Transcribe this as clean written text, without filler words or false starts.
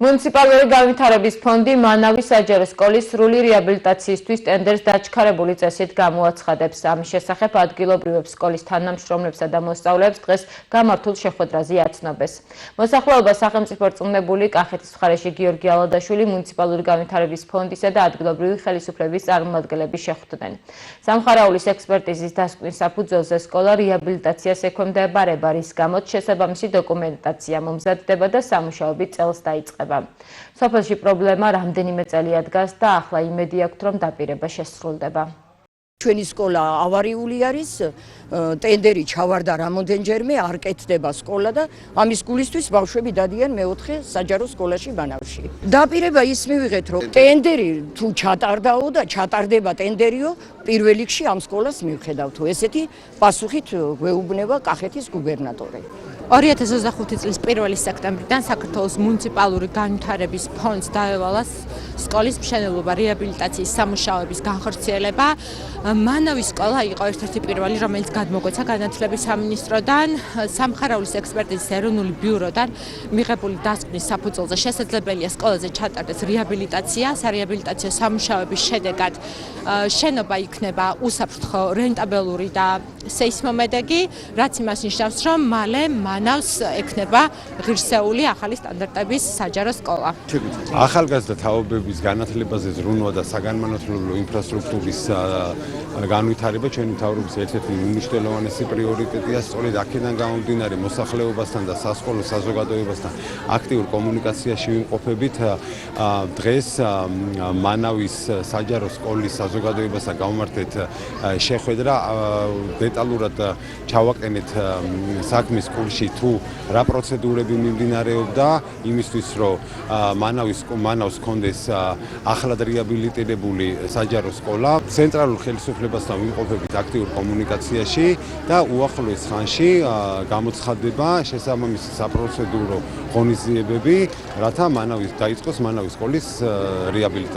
მუნიციპალური განვითარების ფონდი მანავის საჯარო სკოლის სრული რეაბილიტაციისთვის ტენდერს დაჩქარებული წესით გამოაცხადებს. ამის შესახებ ადგილობრივებს სკოლის თანამშრომლებსა და მოსწავლეებს დღეს გამართულ შეხვედრაზე აცნობეს. მოსახლეობა სახელმწიფო რწმუნებული კახეთის მხარეში გიორგი ალადაშვილი მუნიციპალური განვითარების ფონდისა და ადგილობრივი ხელისუფლების წარმომადგენლები შეხვდნენ. სამხარაულის ექსპერტიზის დასკვნის საფუძველზე სკოლა რეაბილიტაციას ექვემდებარება, რის გამოც შესაბამისი დოკუმენტაცია მომზადდება და სამუშაოები წელს დაიწყება. სოფელში პრობლემა რამდენიმე წელია დგას და ახლა იმედი აქვთ, რომ დაპირება შესრულდება. ჩვენი სკოლა ავარიული არის, ტენდერი ჩავარდა რამოდენჯერმე, არ კეთდება სკოლა და ამის გულისთვის ბავშვები დადიან მეოთხე საჯარო სკოლაში ბანავში. დაპირება ის მივიღეთ, რომ ტენდერი თუ ჩატარდაო და ჩატარდება ტენდერიო, პირველ რიგში ამ სკოლას მივხედავთ. ესეთი პასუხით გვეუბნება კახეთის გუბერნატორი. 2025 წლის 1 სექტემბრიდან საქართველოს მუნიციპალური განვითარების ფონდს დაევალა სკოლის მშენებლობა რეაბილიტაციის სამუშაოების განხორციელება. მანავის სკოლა იყო ერთ-ერთი პირველი, რომელიც გადმოგვეცა განათლების სამინისტროდან, სამხარაულის ექსპერტიზის ეროვნული ბიუროდან მიღებული დასკვნის საფუძველზე შესაძლებელია სკოლაზე ჩატარდეს რეაბილიტაცია. სარეაბილიტაციო სამუშაოების შედეგად შენობა იქნება უსაფრთხო, რენტაბელური და სეისმომედეგი, რაც იმას ნიშნავს, რომ მალე მანავს ექნება ღირსეული ახალი სტანდარტების საჯარო სკოლა. ახალგაზრდა თაობების განათლებაზე ზრუნვა და საგანმანათლებლო ინფრასტრუქტურის განვითარება ჩვენი მთავრობის ერთ-ერთი უმნიშვნელოვანესი პრიორიტეტია. სწორედ აქედან გამომდინარე მოსახლეობასთან და სასკოლო საზოგადოებასთან აქტიურ კომუნიკაციაში ვიმყოფებით. დღეს მანავის საჯარო სკოლის საზოგადოებასთან გამართეთ შეხვედრა, დეტალურად ჩავაყენეთ საქმის კურსში თუ რა პროცედურები მიმდინარეობდა იმისთვის, რომ მანავს ჰქონდეს ახლად რეაბილიტირებული საჯარო სკოლა. ცენტრალურ ხელისუფლებასთან ვიმყოფებით აქტიურ კომუნიკაციაში და უახლოეს ხანში გამოცხადდება შესაბამისი საპროცედურო ღონისძიებები, რათა დაიწყოს მანავის სკოლის რეაბილიტაცია.